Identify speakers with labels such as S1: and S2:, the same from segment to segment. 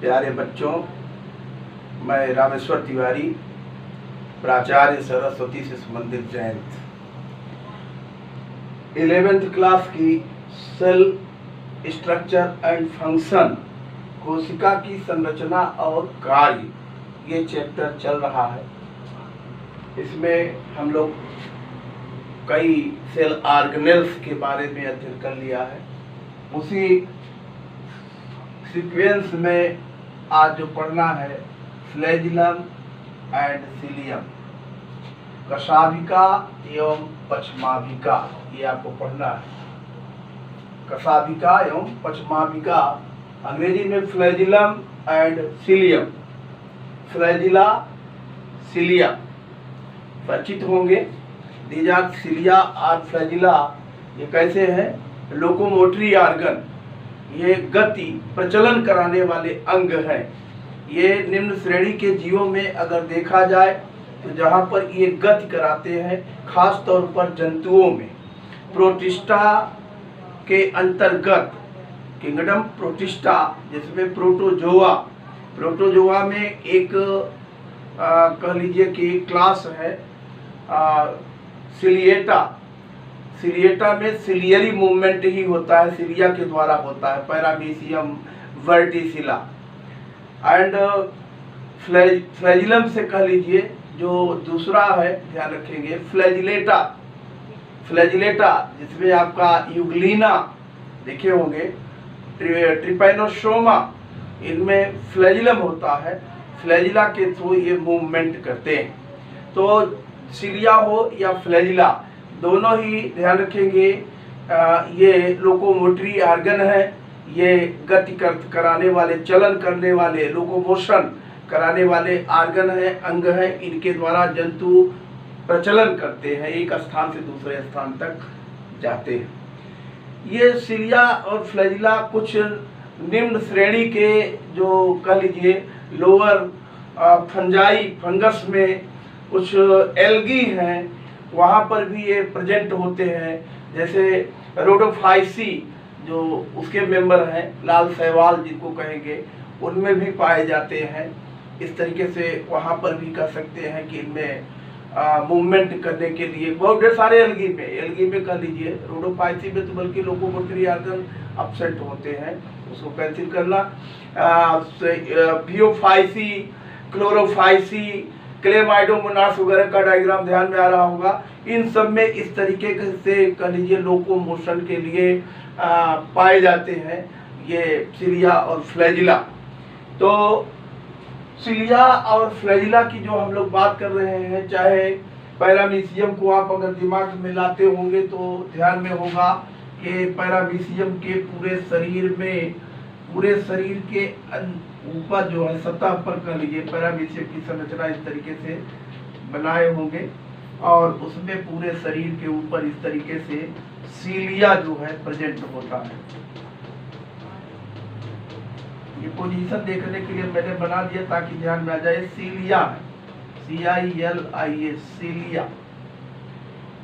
S1: प्यारे बच्चों, मैं रामेश्वर तिवारी, प्राचार्य सरस्वती शिशु मंदिर जयंत, 11th क्लास की सेल स्ट्रक्चर एंड फंक्शन, कोशिका की संरचना और कार्य, ये चैप्टर चल रहा है। इसमें हम लोग कई सेल ऑर्गेनेल्स के बारे में अध्ययन कर लिया है। उसी सीक्वेंस में आज जो पढ़ना है फ्लैजिलम एंड सीलियम, कशाभिका एवं पश्चमाभिका, ये आपको पढ़ना है। कशाभिका एवं पश्चमाभिका, अंग्रेजी में फ्लैजिलम एंड सीलियम, फ्लैजिला सीलिया परिचित होंगे। दीज आर सीलिया और फ्लैजिला, ये कैसे हैं? लोकोमोटरी ऑर्गन, ये गति प्रचलन कराने वाले अंग हैं। ये निम्न श्रेणी के जीवों में अगर देखा जाए तो जहाँ पर ये गति कराते हैं, खास तौर पर जंतुओं में, प्रोटिस्टा के अंतर्गत किंगडम प्रोटिस्टा, जिसमें प्रोटोजोआ में एक कह लीजिए कि क्लास है सिलिएटा में सिलियरी मूवमेंट ही होता है, सिलिया के द्वारा होता है, पैरामीशियम वर्टिसिला। एंड फ्लैजिलम से कह लीजिए जो दूसरा है, ध्यान रखेंगे, फ्लैजिलेटा जिसमें आपका यूग्लिना देखे होंगे, ट्रिपैनोसोमा, इनमें फ्लैजिलम होता है। फ्लैजिला के थ्रू ये मूवमेंट करते हैं। तो सिलिया हो या फ्लैजिला, दोनों ही ध्यान रखेंगे ये लोकोमोटरी ऑर्गन है। ये गति कराने वाले, चलन करने वाले, लोकोमोशन कराने वाले ऑर्गन है, अंग है। इनके द्वारा जंतु प्रचलन करते हैं, एक स्थान से दूसरे स्थान तक जाते हैं। ये सिलिया और फ्लैजिला कुछ निम्न श्रेणी के, जो कह लीजिए लोअर फंगस में कुछ एल्गी हैं, वहाँ पर भी ये प्रेजेंट होते हैं। जैसे रोडोफाइसी जो उसके मेंबर हैं, लाल शैवाल जिनको कहेंगे, उनमें भी पाए जाते हैं। इस तरीके से वहाँ पर भी कह सकते हैं कि इनमें मूवमेंट करने के लिए बहुत ढेर सारे एल्गी में कह लीजिए, रोडोफाइसी में तो बल्कि लोकोमोटरी ऑर्गन अपसेंट होते हैं, उसको कैंसिल करना। बियोफाइसी, क्लोरोफाइसी, क्लेमाइडोमोनास वगैरह का डायग्राम ध्यान में आ रहा होगा। इन सब में इस तरीके से कह लीजिए लोकोमोशन के लिए पाए जाते हैं ये सिलिया और फ्लैजिला। तो सिलिया और फ्लैजिला की जो हम लोग बात कर रहे हैं, चाहे पैरामीशियम को आप अगर दिमाग में लाते होंगे तो ध्यान में होगा कि पैरामीशियम के पूरे शरीर के ऊपर जो है, सतह पर कह लीजिए, पैरामीशियम की संरचना इस तरीके से बनाए होंगे और उसमें पूरे शरीर के ऊपर इस तरीके से सीलिया जो है प्रेजेंट होता है। ये पोजीशन देखने के लिए मैंने बना दिया ताकि ध्यान में आ जाए। सीलिया है, CILIA, सीलिया,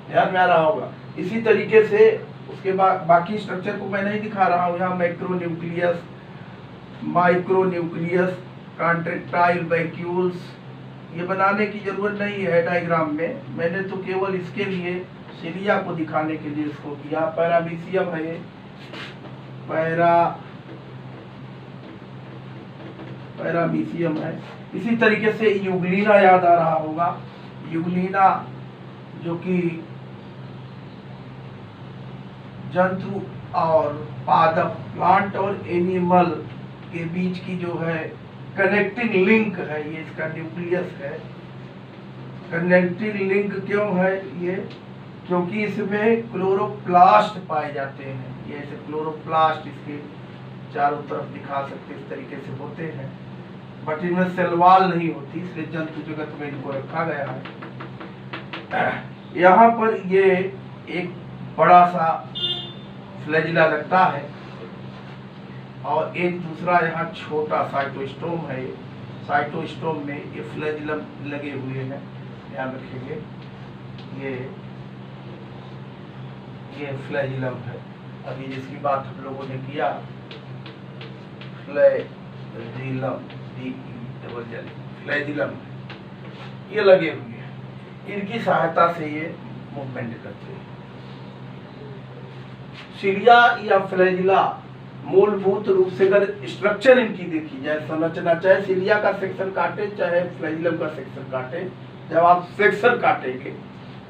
S1: ध्यान में आ रहा होगा। इसी तरीके से उसके बाद बाकी स्ट्रक्चर को मैं नहीं दिखा रहा हूँ यहाँ। मैक्रोन्यूक्लियस, माइक्रोन्यूक्लियस, कॉन्ट्रैक्टाइल वैक्यूल्स, ये बनाने की जरूरत नहीं है डायग्राम में। मैंने तो केवल इसके लिए सिलिया को दिखाने के लिए इसको किया। पैरामीशियम है, पैरामीशियम है। इसी तरीके से यूग्लिना याद आ रहा होगा, यूग्लिना जो कि जंतु और पादप, प्लांट और एनिमल के बीच की जो है कनेक्टिंग लिंक है, ये इसका न्यूक्लियस है। कनेक्टिंग लिंक क्यों है ये? क्योंकि इसमें क्लोरोप्लास्ट पाए जाते हैं। ये ऐसे क्लोरोप्लास्ट इसके चारों तरफ दिखा सकते, इस तरीके से होते हैं, बट इनमें सेलवाल नहीं होती, इसलिए जंतु जगत में इनको रखा गया है। यहाँ पर ये एक बड़ा सा फ्लैजिला लगता है और एक दूसरा यहाँ छोटा साइटोस्टोम है। साइटोस्टोम में ये फ्लैजिलम लगे हुए हैं, ध्यान रखेंगे। ये फ्लैजिलम है। अभी जिसकी बात हम लोगों ने किया, फ्लैजिलम ये लगे हुए हैं, इनकी सहायता से ये मूवमेंट करते हैं। सिलिया या फ्लैजिला मूलभूत रूप से अगर स्ट्रक्चर इनकी देखी जाए, संरचना, चाहे सिलिया का सेक्शन काटे चाहे फ्लैजिलम का सेक्शन काटे, जब आप सेक्शन काटेंगे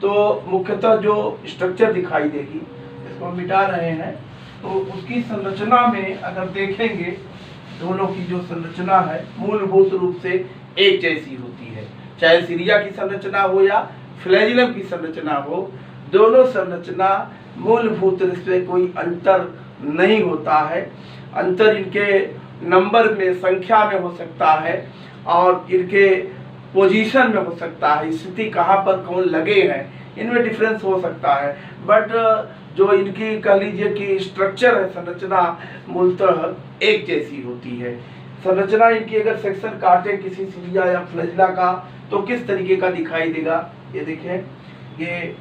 S1: तो मुख्यतः जो स्ट्रक्चर दिखाई देगी, इसको मिटा रहे हैं, तो उसकी संरचना में अगर देखेंगे दोनों की जो संरचना है मूलभूत रूप से एक जैसी होती है। चाहे सिलिया की संरचना हो या फ्लैजिलम की संरचना हो, दोनों संरचना मूलभूत रूप से कोई अंतर नहीं होता है। अंतर इनके नंबर में, संख्या में हो सकता है और इनके पोजीशन में हो सकता है, स्थिति कहाँ पर कौन लगे हैं, इनमें डिफरेंस हो सकता है। बट जो इनकी कह लीजिए कि स्ट्रक्चर है, संरचना मूलतः एक जैसी होती है। संरचना इनकी अगर सेक्शन काटे किसी सिलिया या फ्लैजिला का तो किस तरीके का दिखाई देगा, ये देखें, ये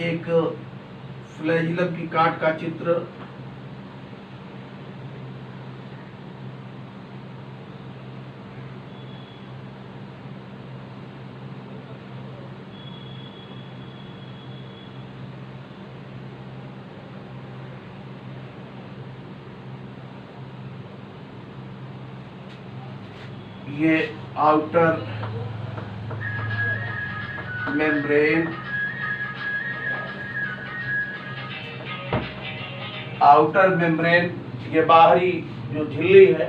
S1: एक फ्लैजिलम की काट का चित्र, ये आउटर मेम्ब्रेन, आउटर मेम्ब्रेन ये बाहरी जो झिल्ली है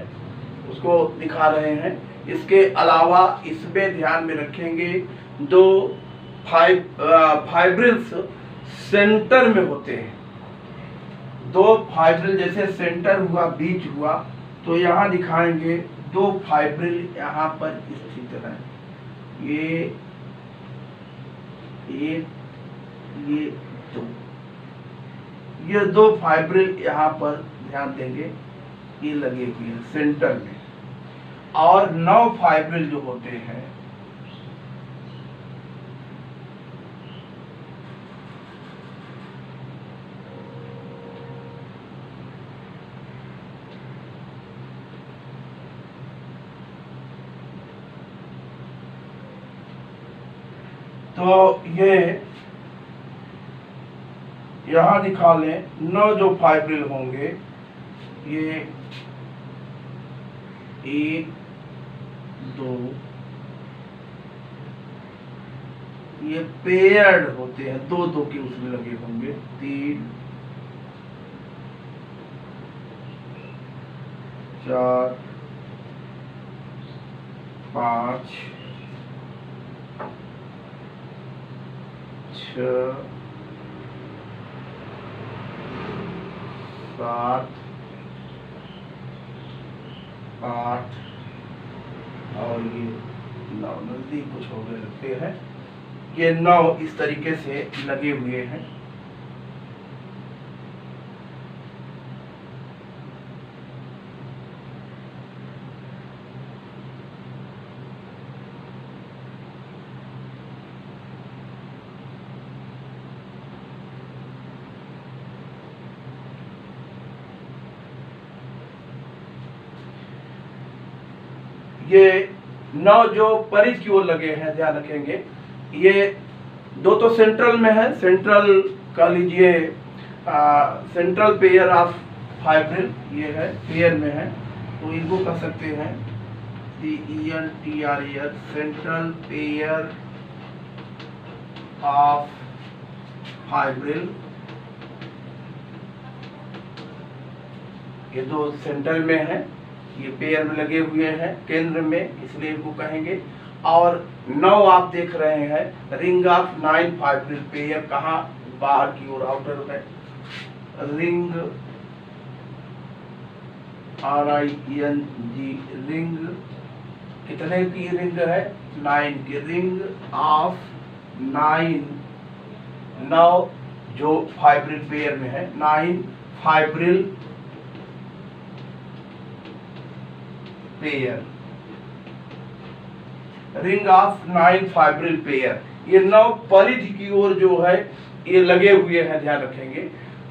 S1: उसको दिखा रहे हैं। इसके अलावा इसमें ध्यान में रखेंगे दो फाइब्रिल्स सेंटर में होते हैं। दो फाइब्रिल जैसे सेंटर हुआ, बीच हुआ, तो यहाँ दिखाएंगे दो फाइब्रिल यहाँ पर स्थित है। ये एक, ये दो फाइब्रिल यहाँ पर ध्यान देंगे, ये लगे हुए हैं सेंटर में। और 9 फाइब्रिल जो होते हैं तो ये यहां दिखा लें 9 जो फाइब्रिल होंगे, ये 1 2, ये पेयर्ड होते हैं, 2 के उसमें लगे होंगे, 3 4 5 6 7 8 और ये 9, नजदीक कुछ हो गए लगते हैं। ये 9 इस तरीके से लगे हुए हैं। ये 9 जो परिध की ओर लगे हैं, ध्यान रखेंगे, ये 2 तो सेंट्रल में है, सेंट्रल का लीजिए सेंट्रल पेयर ऑफ फाइब्रिल, ये है पेयर में है, तो इनको कह सकते हैं CENTRAL, central pair of fibril. ये 2 सेंट्रल में है, ये पेयर में लगे हुए हैं केंद्र में, इसलिए इनको कहेंगे। और 9 आप देख रहे हैं रिंग ऑफ 9 फाइब्रिल पेयर, कहाँ, बाहर की ओर, आउटर में, रिंग RING, रिंग, कितने की रिंग है, 9 की रिंग ऑफ 9 जो फाइब्रिल पेयर में है, 9 fibril pair, ring of 9 fibril pair. ये 9 परिधि की ओर जो है ये लगे हुए हैं, ध्यान रखेंगे।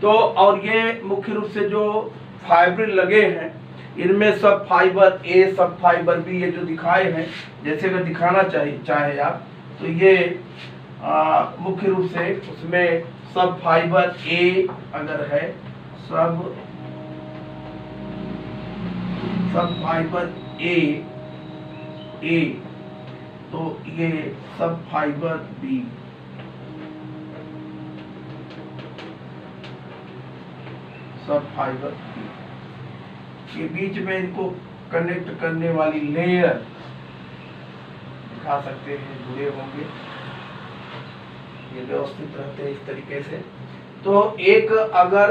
S1: तो और ये मुख्य रूप से जो फाइब्रिल लगे हैं इनमें सब फाइबर ए, सब फाइबर बी, ये जो दिखाए हैं, जैसे अगर दिखाना चाहे आप तो ये मुख्य रूप से उसमें सब फाइबर ए अगर है, सब फाइबर ए, तो ये सब फाइबर बी, सब फाइबर बी, ये बीच में इनको कनेक्ट करने वाली लेयर दिखा सकते हैं, जुड़े होंगे, ये व्यवस्थित रहते हैं इस तरीके से। तो एक अगर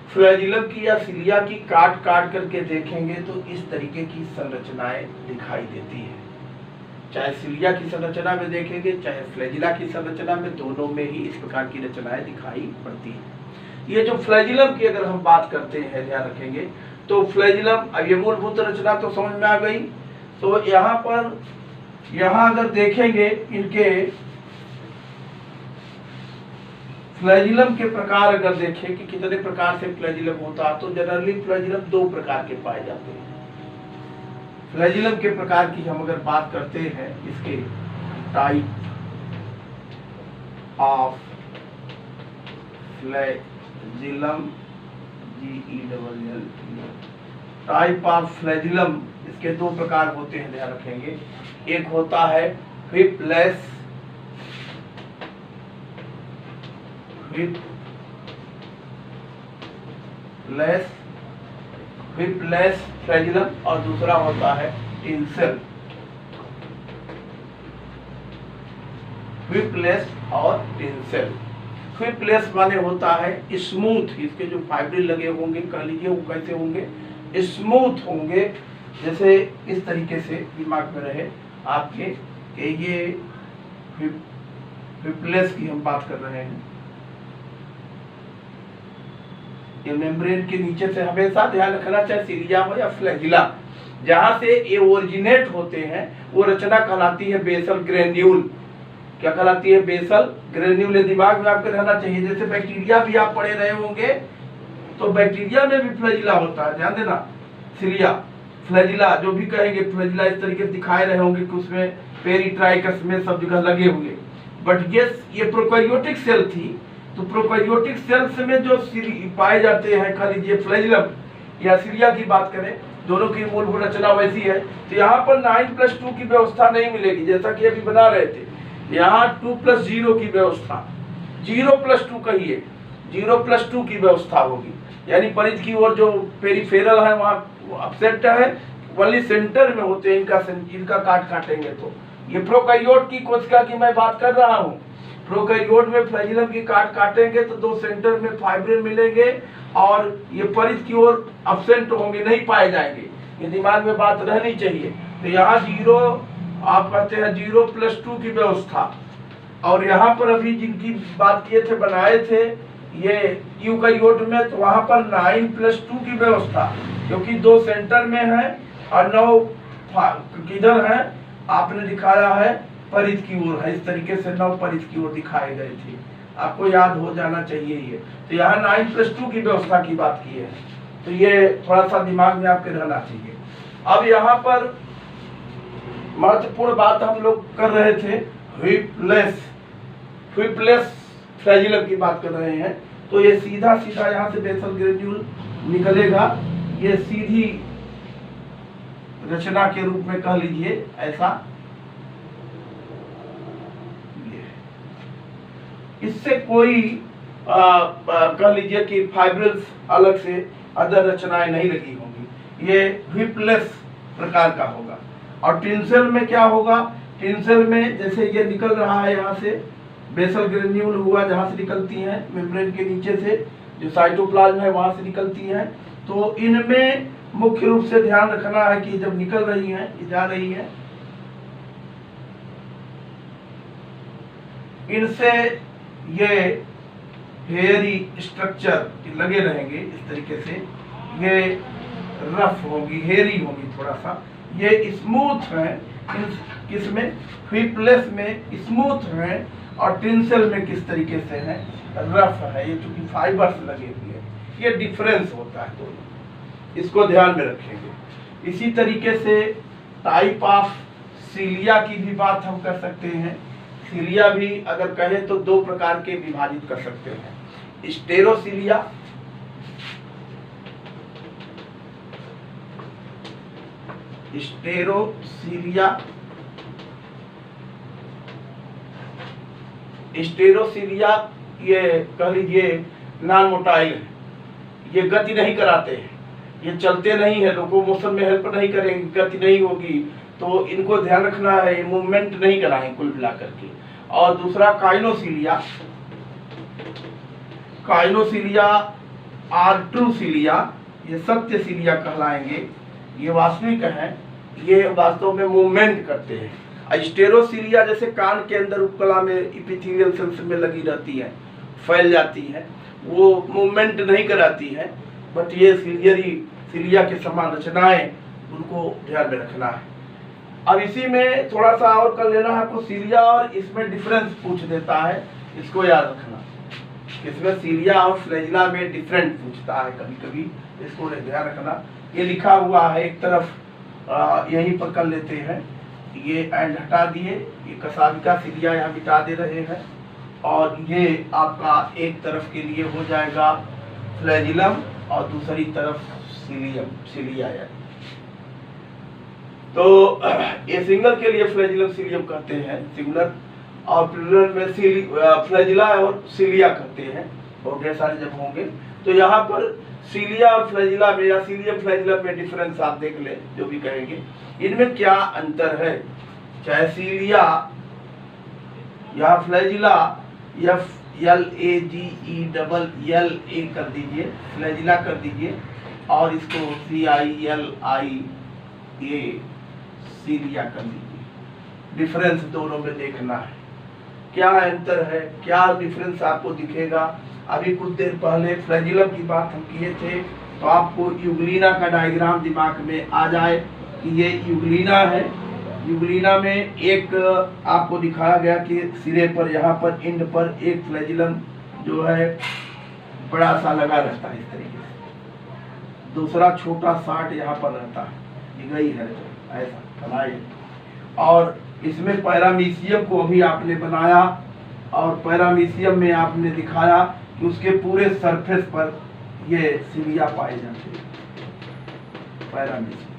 S1: फ्लैजिलम की या सिलिया की काट करके देखेंगे तो इस तरीके की संरचनाएं दिखाई देती है। चाहे सिलिया की संरचना में देखेंगे, चाहे फ्लैजिला की संरचना में, दोनों में ही इस प्रकार की रचनाएं दिखाई पड़ती है। ये जो फ्लैजिलम की अगर हम बात करते हैं, ध्यान रखेंगे, तो फ्लैजिलम, अब ये मूलभूत रचना तो समझ में आ गई। तो यहाँ अगर देखेंगे इनके फ्लैजिलम के प्रकार अगर देखें कि कितने प्रकार से फ्लैजिलम होता है, तो जनरली फ्लैजिलम 2 प्रकार के पाए जाते हैं। फ्लैजिलम के प्रकार की हम अगर बात करते हैं, इसके type of flagellum, GELL, type of flagellum, इसके 2 प्रकार होते हैं, ध्यान रखेंगे। एक होता है व्हिपलेस फ्लैजिलम, और दूसरा होता है टिंसल। व्हिपलेस और टिंसल। व्हिपलेस माने होता है स्मूथ, इसके जो फाइब्रिल लगे होंगे, कह लीजिए वो कैसे होंगे, स्मूथ होंगे, जैसे इस तरीके से दिमाग में रहे आपके कि ये व्हिपलेस की हम बात कर रहे हैं। ये मेम्ब्रेन के नीचे से हमेशा ध्यान रखना, चाहे सिलिया हो या फ्लैजिला, जहां से ये ओरिजिनेट होते हैं वो रचना कहलाती है बेसल ग्रेन्यूल। क्या कहलाती है? Basal granule. दिमाग में आपके रहना चाहिए। जैसे बैक्टीरिया भी आप पढ़े रहे होंगे, तो बैक्टीरिया में भी फ्लैजिला होता है, ध्यान देना। सिलिया, फ्लैजिला, जो भी कहेंगे फ्लैजिला इस तरीके से दिखाए रहे होंगे कि उसमें पेरिट्राइकस में सब जगह लगे होंगे। बट ये प्रोकैरियोटिक सेल थी, तो प्रोकैरियोटिक सेल्स में जो पाए जाते हैं, खा लीजिए फ्लैजिलम या सिलिया की बात करें, दोनों की मूलभूत रचना वैसी है। तो यहाँ पर 9+2 की व्यवस्था नहीं मिलेगी, जैसा कि अभी बना रहे थे। यहाँ 2+0 की व्यवस्था, 0+2 कहिए, 0+2 की व्यवस्था होगी। यानी परिध की ओर जो पेरिफेरल है वहाँ अपसेट है, वही सेंटर में होते हैं इनका काटेंगे तो। ये प्रोकैरियोट की कोशिका की मैं बात कर रहा हूँ। प्रोकैरियोट में फ्लैजिलम की काटेंगे तो 2 सेंटर में फाइब्रिल मिलेंगे और ये परिध की ओर अब्सेंट होंगे, नहीं पाए जाएंगे। ये दिमाग में बात रहनी चाहिए। तो यहाँ 0 आप कहते हैं 0+2 की व्यवस्था। और यहाँ पर अभी जिनकी बात किए थे, बनाए थे ये यूकैरियोट में, तो वहाँ पर 9+2 की व्यवस्था, क्योंकि 2 सेंटर में है और 9 किधर है आपने दिखाया है, परिध की ओर है। इस तरीके से 9 परिध की ओर दिखाए गए थे, आपको याद हो जाना चाहिए ये। तो यहाँ 9+2 की व्यवस्था की बात की है, तो ये थोड़ा सा दिमाग में आपके रहना चाहिए। अब यहाँ पर महत्वपूर्ण बात हम लोग कर रहे थे, व्हिपलेस फ्लैजिलम की बात कर रहे हैं। तो ये सीधा यहाँ से बेसल ग्रेन्यूल निकलेगा, ये सीधी रचना के रूप में कह लीजिए ऐसा। इससे कोई कह लीजिए कि फाइब्रिल्स अलग से अदर रचनाएं नहीं लगी होंगी, ये व्हिपलेस प्रकार का होगा। और टिंसल में क्या होगा? टिंसल में जैसे ये निकल रहा है, यहाँ से बेसल ग्रेन्यूल हुआ, जहाँ से निकलती हैं मेम्ब्रेन के नीचे से, जो साइटोप्लाज्म है वहाँ से निकलती हैं। तो इनमें मुख्य रूप से ध्यान रखना है कि जब निकल रही हैं, जा रही हैं, इनसे ये हेयरी स्ट्रक्चर लगे रहेंगे इस तरीके से। ये रफ होगी, हेयरी होगी थोड़ा सा। ये स्मूथ है, किसमें? व्हिपलेस में स्मूथ है, और टिंसल में किस तरीके से है? रफ है। ये चूंकि फाइबर्स लगे हुए हैं, ये डिफरेंस होता है दोनों। इसको ध्यान में रखेंगे। इसी तरीके से टाइप ऑफ सीलिया की भी बात हम कर सकते हैं। सीलिया भी अगर कहें तो दो प्रकार के विभाजित कर सकते हैं, स्टेरोसीलिया स्टेरोसीलिया ये कह लीजिए नॉन मोटाइल है, ये गति नहीं कराते हैं, ये चलते नहीं है, लोकोमोशन में हेल्प नहीं करेंगे, गति नहीं होगी, तो इनको ध्यान रखना है, ये मूवमेंट नहीं कराएंगे कुल मिलाकर के। और दूसरा काइनोसीलिया आर्ट्रूसीलिया, ये सत्य सीलिया कहलाएंगे, ये वास्तविक हैं, ये वास्तव में मूवमेंट करते हैं। स्टेरोसीलिया जैसे कान के अंदर उपकला में इपिथेलियल सेल्स में लगी रहती है, फैल जाती है, वो मूवमेंट नहीं कराती है, बट ये सीलिया के समान रचनाएं, उनको ध्यान में रखना है। अब इसी में थोड़ा सा और कर लेना है आपको, सीलिया और इसमें डिफरेंस पूछ देता है, इसको याद रखना। इसमें सीलिया और फ्लैजिला में डिफरेंट पूछता है कभी कभी, इसको ध्यान रखना। ये लिखा हुआ है एक तरफ, यहीं पर कर लेते हैं, ये एंड हटा दिए, ये कसाविका सीलिया यहाँ मिटा दे रहे हैं, और ये आपका एक तरफ के लिए हो जाएगा फ्लैजिलम और दूसरी तरफ सीलिया। तो ये सिंगल के लिए फ्लैजिलम सीलियम कहते हैं सिंगुलर, और प्लूरल में फ्लैजिला और सीलिया कहते हैं, बहुत ढेर सारे जब होंगे। तो यहाँ पर सीलिया और फ्लैजिला में या सीलियम फ्लैजिलम में डिफरेंस आप देख लें, जो भी कहेंगे इनमें क्या अंतर है। चाहे सीलिया या फ्लैजिला या FLAGELLA कर दीजिए, फ्लैजिला कर दीजिए, और इसको CILIA सीलिया कर दीजिए। डिफरेंस दोनों में देखना है, क्या अंतर है, क्या डिफरेंस आपको दिखेगा। अभी कुछ देर पहले फ्लैजिलम की बात हम किए थे, तो आपको यूग्लिना का डायग्राम दिमाग में आ जाए कि ये यूग्लिना है। यूग्लिना में एक आपको दिखाया गया कि सिरे पर, यहाँ पर एंड पर एक फ्लैजिलम जो है बड़ा सा लगा रहता है इस तरीके से, दूसरा छोटा साट यहाँ पर रहता है, गई है ऐसा बनाए। और इसमें पैरामीशियम को भी आपने बनाया, और पैरामीशियम में आपने दिखाया कि उसके पूरे सरफेस पर ये सीलिया पाए जाते हैं, पैरामीशियम।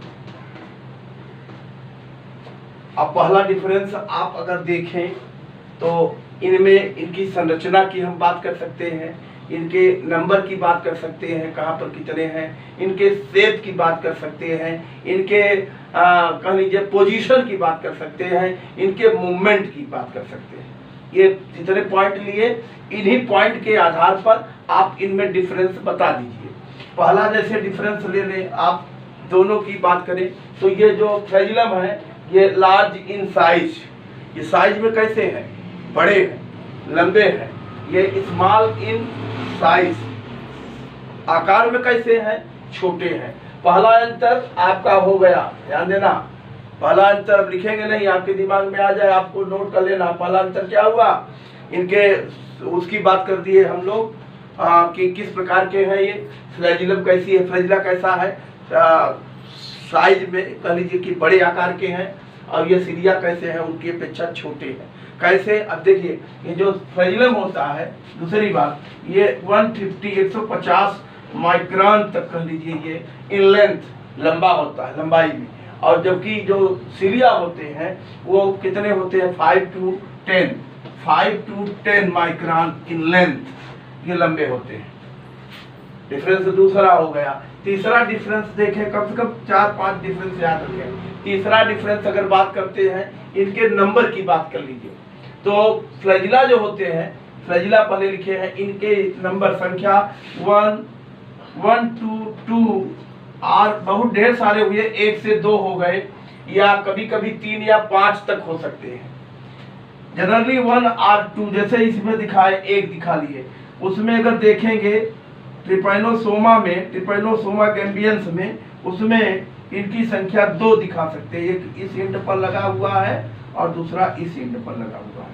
S1: अब पहला डिफरेंस आप अगर देखें तो इनमें इनकी संरचना की हम बात कर सकते हैं, इनके नंबर की बात कर सकते हैं, कहाँ पर कितने हैं, इनके शेप की बात कर सकते हैं, इनके कह लीजिए पोजीशन की बात कर सकते हैं, इनके मूवमेंट की बात कर सकते हैं। ये जितने पॉइंट लिए, इन्हीं पॉइंट के आधार पर आप इनमें डिफरेंस बता दीजिए। पहला जैसे डिफरेंस ले लें आप, दोनों की बात करें तो ये जो फ्लैजिलम है ये लार्ज इन साइज, ये साइज में कैसे हैं, बड़े हैं, लंबे हैं। ये स्मॉल इन साइज, आकार में कैसे हैं, छोटे हैं। पहला अंतर आपका हो गया, ध्यान देना। पहला अंतर अब लिखेंगे नहीं, आपके दिमाग में आ जाए, आपको नोट कर लेना। पहला अंतर क्या हुआ, इनके उसकी बात कर दिए हम लोग कि किस प्रकार के हैं ये। फ्लैजिलम कैसी है, फ्लैजिला कैसा है, साइज में कह लीजिए कि बड़े आकार के हैं, और ये सीलिया कैसे हैं, उनकी अपेक्षा छोटे हैं। कैसे, अब देखिए ये जो फ्लैजिलम होता है, दूसरी बात ये 150 माइक्रोन तक कह लीजिए ये इन लेंथ लंबा होता है, लंबाई में। और जबकि जो सीलिया होते हैं वो कितने होते हैं, 5 to 10 माइक्रोन इन लेंथ, ये लंबे होते हैं। डिफरेंस दूसरा हो गया। तीसरा डिफरेंस देखें, कम से कम 4-5 डिफरेंस याद रखें। तीसरा डिफरेंस अगर बात करते हैं, इनके नंबर की बात कर लीजिए, तो फ्लैजिला जो होते हैं, फ्लैजिला पहले लिखे हैं, इनके नंबर संख्या 1, 2, 2 और बहुत ढेर सारे हुए, 1 से 2 हो गए, या कभी कभी 3 या 5 तक हो सकते हैं। जनरली 1 और 2, जैसे इसमें दिखाए, एक दिखा लिए, उसमें अगर देखेंगे ट्रिपैनोसोमा में, ट्रिपैनोसोमा गैम्बियंस में, उसमें इनकी संख्या 2 दिखा सकते हैं। एक इस एंड पर लगा हुआ है और दूसरा इस एंड पर लगा हुआ है।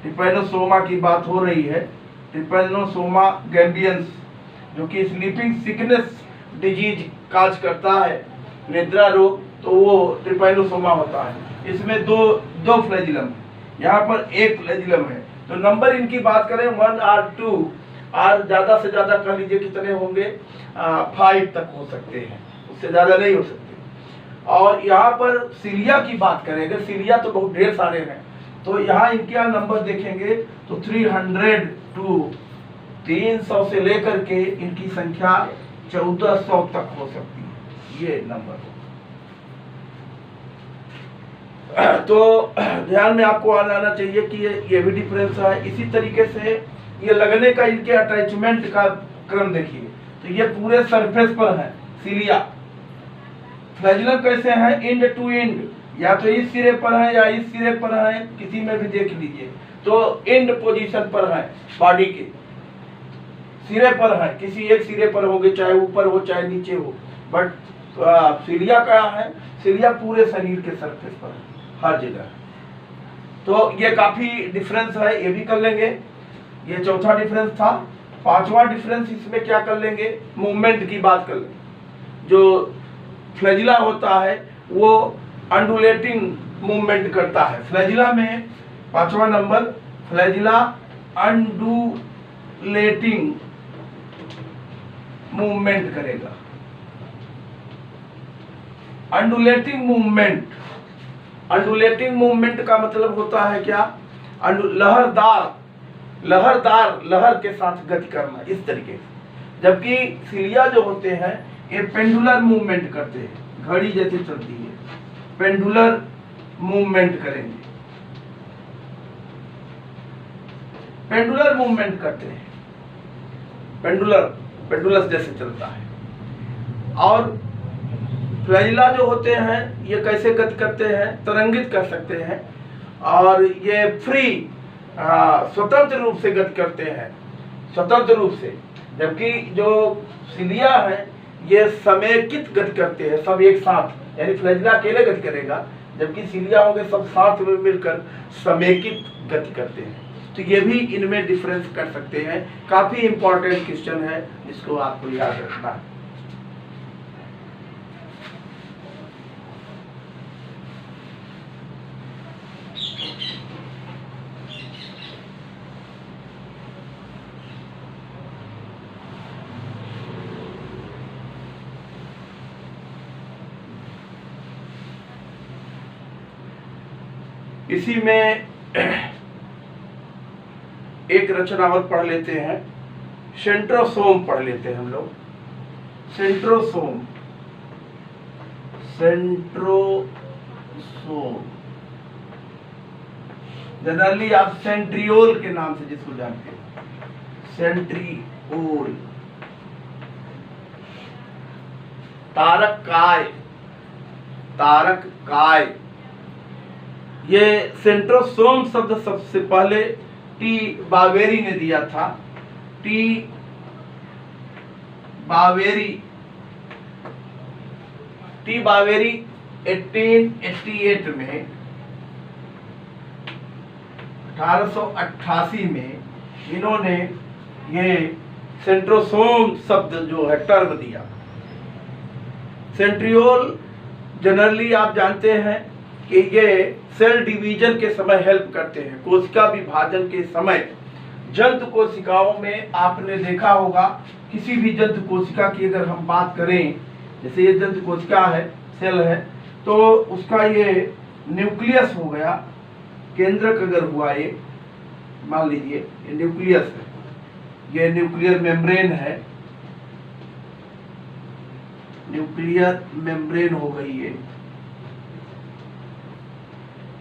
S1: ट्रिपैनोसोमा की बात हो रही है, ट्रिपैनोसोमा गैम्बियंस, जो कि स्लीपिंग सिकनेस डिजीज काज करता है, निद्रा रोग, तो वो ट्रिपैनोसोमा होता है। इसमें दो फ्लैजिलम है, यहाँ पर एक फ्लैजिलम है। तो नंबर इनकी बात करें 1 और 2 और ज्यादा से ज्यादा कह लीजिए कितने होंगे, 5 तक हो सकते हैं, उससे ज्यादा नहीं हो सकते। और यहाँ पर सीलिया की बात करेंगे, सीलिया तो बहुत ढेर सारे हैं, तो यहाँ इनके नंबर देखेंगे तो 300 से लेकर के इनकी संख्या 1400 तक हो सकती है, ये नंबर। तो ध्यान में आपको आना चाहिए कि ये भी डिफरेंस है। इसी तरीके से ये लगने का, इनके अटैचमेंट का क्रम देखिए, तो ये पूरे सरफेस पर है सीलिया। फ्लैजिलम कैसे है, इंड टू इंड, या तो इस सिरे पर है या इस सिरे पर है, किसी में भी देख लीजिए तो इंड पोजीशन पर है, बॉडी के सिरे पर है, किसी एक सिरे पर होंगे, चाहे ऊपर हो चाहे नीचे हो, बट सीलिया क्या है, सीलिया पूरे शरीर के सरफेस पर है, हर जगह। तो ये काफी डिफरेंस है, ये भी कर लेंगे। ये चौथा डिफरेंस था। पांचवा डिफरेंस इसमें क्या कर लेंगे, मूवमेंट की बात कर लेंगे। जो फ्लैजिला होता है वो अंडुलेटिंग मूवमेंट करता है। फ्लैजिला में पांचवा नंबर, फ्लैजिला अंडुलेटिंग मूवमेंट करेगा। अंडुलेटिंग मूवमेंट, अंडुलेटिंग मूवमेंट का मतलब होता है क्या, लहरदार लहर के साथ गति करना, इस तरीके से। जबकि सीलिया जो होते हैं ये पेंडुलर मूवमेंट करते हैं, घड़ी जैसे चलती है, पेंडुलर मूवमेंट करेंगे, पेंडुलर मूवमेंट करते हैं, पेंडुलस जैसे चलता है। और फ्लैजिला जो होते हैं ये कैसे गति करते हैं, तरंगित कर सकते हैं, और ये फ्री स्वतंत्र रूप से गति करते हैं, स्वतंत्र रूप से। जबकि जो सीलिया है ये समेकित गति करते हैं, सब एक साथ, यानी फ्लैजिला अकेले गति करेगा, जबकि सीलिया होंगे सब साथ में मिलकर समेकित गति करते हैं। तो ये भी इनमें डिफरेंस कर सकते हैं। काफी इंपॉर्टेंट क्वेश्चन है, जिसको आपको याद रखना है। इसी में एक रचना और पढ़ लेते हैं, सेंट्रोसोम पढ़ लेते हैं हम लोग। सेंट्रोसोम जनरली आप सेंट्रियोल के नाम से जिसको जानते हैं, सेंट्रियोल। तारक काय। ये सेंट्रोसोम शब्द सबसे पहले टी बावेरी ने दिया था। टी बावेरी 1888 में, 1888 में इन्होंने ये सेंट्रोसोम शब्द जो है टर्म दिया। सेंट्रियोल जनरली आप जानते हैं कि ये सेल डिवीजन के समय हेल्प करते हैं, कोशिका विभाजन के समय। जंतु कोशिकाओं में आपने देखा होगा, किसी भी जंतु कोशिका की अगर हम बात करें, जैसे ये जंतु कोशिका है, सेल है, तो उसका ये न्यूक्लियस हो गया, केंद्रक अगर हुआ, ये मान लीजिए ये न्यूक्लियस है, ये न्यूक्लियर मेम्ब्रेन है, न्यूक्लियर मेम्ब्रेन हो गई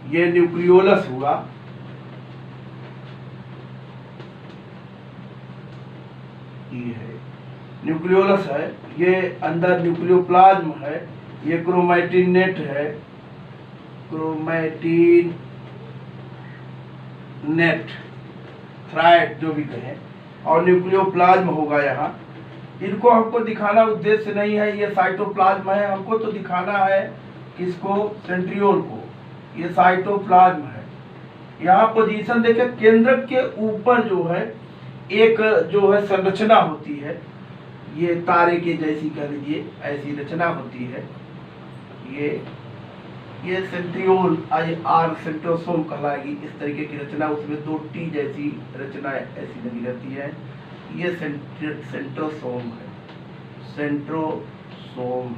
S1: ये न्यूक्लियोलस हुआ, ये है न्यूक्लियोलस है, ये अंदर न्यूक्लियोप्लाज्म है, ये क्रोमैटिन नेट है, क्रोमैटिन नेट, थ्राइड जो भी कहें, और न्यूक्लियोप्लाज्म होगा यहाँ। इनको हमको दिखाना उद्देश्य नहीं है, ये साइटोप्लाज्म है, हमको तो दिखाना है किसको, सेंट्रियोल को। ये साइटोप्लाज्म है। यहाँ पोजीशन देखें, केंद्रक के ऊपर जो है एक जो है संरचना होती है, ये तारे के जैसी कह लीजिए ऐसी रचना होती है। ये सेंट्रियोल आर सेंट्रोसोम कहलाएगी। इस तरीके की रचना, उसमें 2 टी जैसी रचना ऐसी लगी रहती है। ये सेंट्रोसोम है, सेंट्रोसोम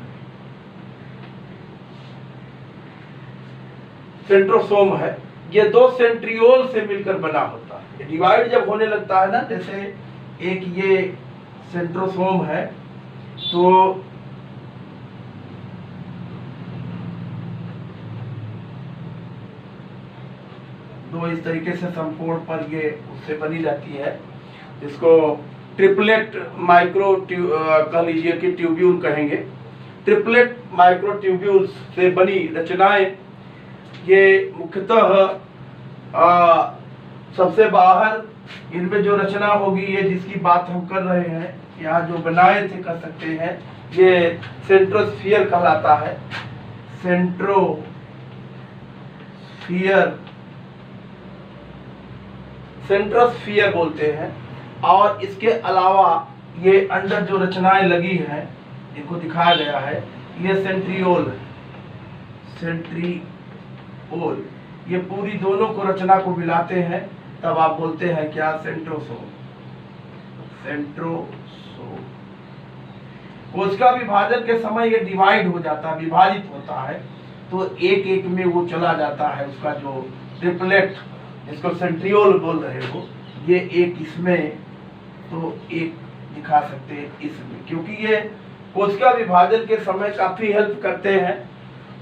S1: है। ये 2 सेंट्रियोल से मिलकर बना होता है। डिवाइड जब होने लगता है ना, जैसे एक ये सेंट्रोसोम है तो दो इस तरीके से समकोण पर ये उससे बनी रहती है, जिसको ट्रिपलेट माइक्रो कह लीजिए कि ट्यूब्यूल कहेंगे। ट्रिपलेट माइक्रो ट्यूब्यूल्स से बनी रचनाएं ये मुख्यतः सबसे बाहर इनमें जो रचना होगी, ये जिसकी बात हम कर रहे हैं, यहाँ जो बनाए थे कर सकते हैं, ये सेंट्रोस्फीयर कहलाता है। सेंट्रोस्फीयर बोलते हैं। और इसके अलावा ये अंदर जो रचनाएं लगी हैं, इनको दिखाया गया है, ये सेंट्रियोल ये पूरी दोनों को रचना को मिलाते हैं, तब आप बोलते हैं क्या? सेंट्रोसोम। कोशिका विभाजन के समय ये डिवाइड हो जाता है, विभाजित होता है, तो एक एक में वो चला जाता है। उसका जो ट्रिपलेट, जिसको सेंट्रियोल बोल रहे हो, ये एक इसमें तो एक दिखा सकते हैं इसमें, क्योंकि ये कोशिका विभाजन के समय काफी हेल्प करते हैं।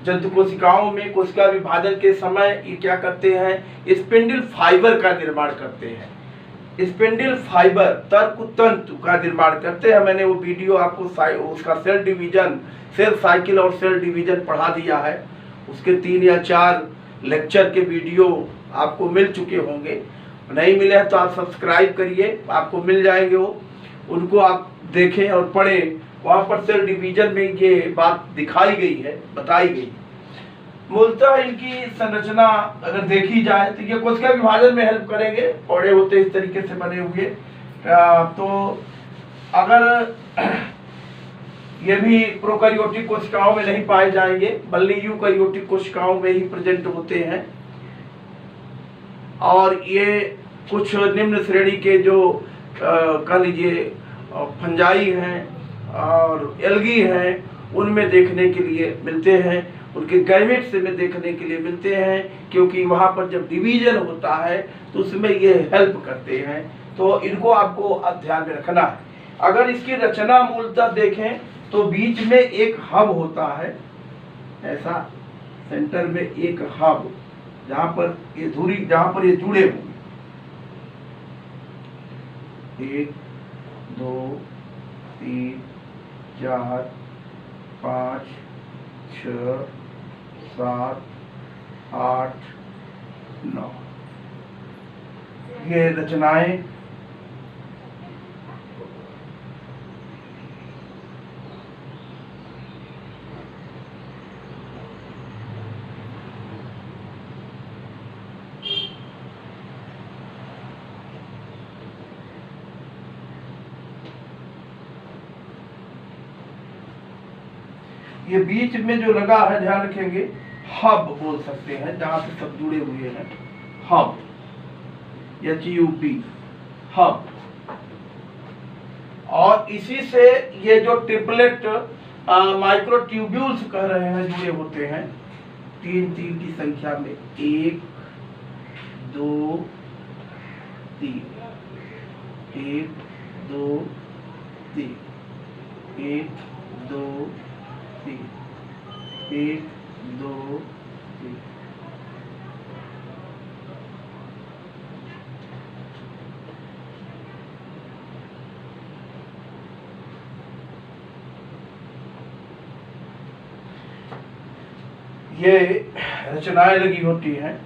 S1: जंतु कोशिकाओं में कोशिका विभाजन के समय ये क्या करते हैं? स्पिंडल फाइबर का निर्माण करते हैं। स्पिंडल फाइबर तर्क तंतु का निर्माण करते हैं। मैंने वो वीडियो आपको उसका सेल डिवीजन, सेल साइकिल और सेल डिवीजन पढ़ा दिया है। उसके 3 या 4 लेक्चर के वीडियो आपको मिल चुके होंगे। नहीं मिले हैं तो आप सब्सक्राइब करिए, आपको मिल जाएंगे वो, उनको आप देखें और पढ़ें। वहाँ पर सेल डिवीजन में ये बात दिखाई गई है, बताई गई। मूलतः इनकी संरचना अगर देखी जाए तो ये कोशिका विभाजन में हेल्प करेंगे। पौधे होते इस तरीके से बने हुए। तो अगर ये भी प्रोकैरियोटिक कोशिकाओं में नहीं पाए जाएंगे, बल्कि यूकैरियोटिक कोशिकाओं में ही प्रेजेंट होते हैं। और ये कुछ निम्न श्रेणी के जो कह लीजिए फंजाई हैं और एल्गी हैं, उनमें देखने के लिए मिलते हैं। उनके गैमेट्स में देखने के लिए मिलते हैं, क्योंकि वहाँ पर जब डिवीजन होता है तो उसमें ये हेल्प करते हैं। तो इनको आपको ध्यान में रखना है। अगर इसकी रचना मूलतः देखें तो बीच में एक हब होता है, ऐसा सेंटर में एक हब, जहाँ पर ये धुरी, जहाँ पर ये जुड़े होंगे। 1 2 3 4 5 6 7 8 9 ये रचनाएं ये बीच में जो लगा है, ध्यान रखेंगे, हब बोल सकते हैं, जहां से सब जुड़े हुए हैं। Hub, HUB, hub. और इसी से ये जो ट्रिपलेट माइक्रोट्यूब्यूल्स कह रहे हैं, जुड़े होते हैं 3 की संख्या में। 1 2 3, 1 2 3, 1 2 3, 1 2 3। ये रचनाएं लगी होती हैं।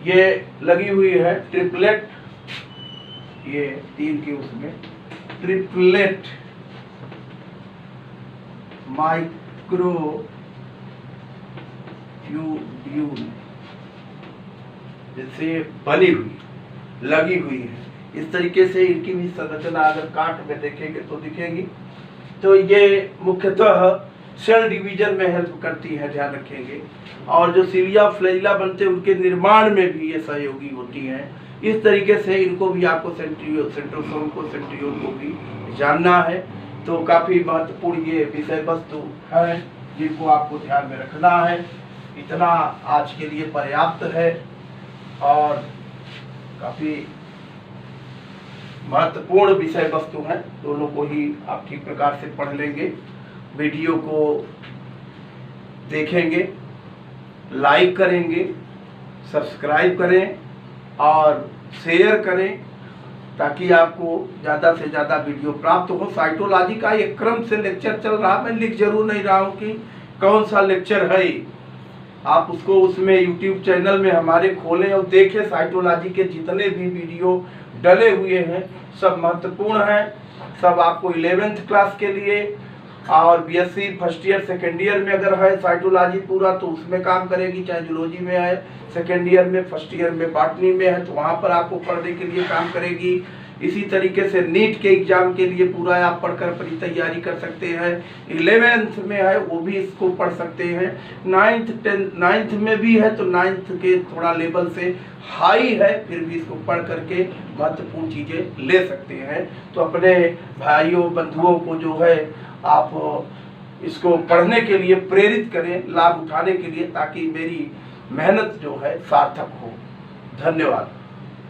S1: ये लगी हुई है ट्रिपलेट ये 3 के उसमें ट्रिपलेट माइक्रो ट्यूब्यूल जैसे बनी हुई लगी हुई है। इस तरीके से इनकी भी संरचना अगर काट में देखेंगे तो दिखेगी। तो ये मुख्यतः सेल डिवीजन में हेल्प करती है, ध्यान रखेंगे। और जो सिलिया फ्लैजिला बनते हैं उनके निर्माण में भी ये सहयोगी होती हैं। इस तरीके से इनको भी आपको सेंट्रोसोम को सेंट्रियोल को भी जानना है। तो काफ़ी महत्वपूर्ण ये विषय वस्तु है जिनको आपको ध्यान में रखना है। इतना आज के लिए पर्याप्त है और काफ़ी महत्वपूर्ण विषय वस्तु हैं। दोनों को ही आप ठीक प्रकार से पढ़ लेंगे, वीडियो को देखेंगे, लाइक करेंगे, सब्सक्राइब करें और शेयर करें ताकि आपको ज़्यादा से ज़्यादा वीडियो प्राप्त हो। साइटोलॉजी का एक क्रम से लेक्चर चल रहा, मैं लिख जरूर नहीं रहा हूँ कि कौन सा लेक्चर है। आप उसको उसमें YouTube चैनल में हमारे खोलें और देखें। साइटोलॉजी के जितने भी वीडियो डले हुए हैं सब महत्वपूर्ण हैं, सब आपको 11th क्लास के लिए और BSc first year second year में अगर है साइटोलॉजी पूरा तो उसमें काम करेगी, चाहे जूलॉजी में है सेकेंड ईयर में, फर्स्ट ईयर में बॉटनी में है तो वहाँ पर आपको पढ़ने के लिए काम करेगी। इसी तरीके से नीट के एग्जाम के लिए पूरा आप पढ़कर अपनी तैयारी कर सकते हैं। 11th में है वो भी इसको पढ़ सकते हैं। 9th में भी है तो 9th के थोड़ा लेवल से हाई है, फिर भी इसको पढ़ करके महत्वपूर्ण चीज़ें ले सकते हैं। तो अपने भाइयों बंधुओं को जो है आप इसको पढ़ने के लिए प्रेरित करें, लाभ उठाने के लिए, ताकि मेरी मेहनत जो है सार्थक हो। धन्यवाद।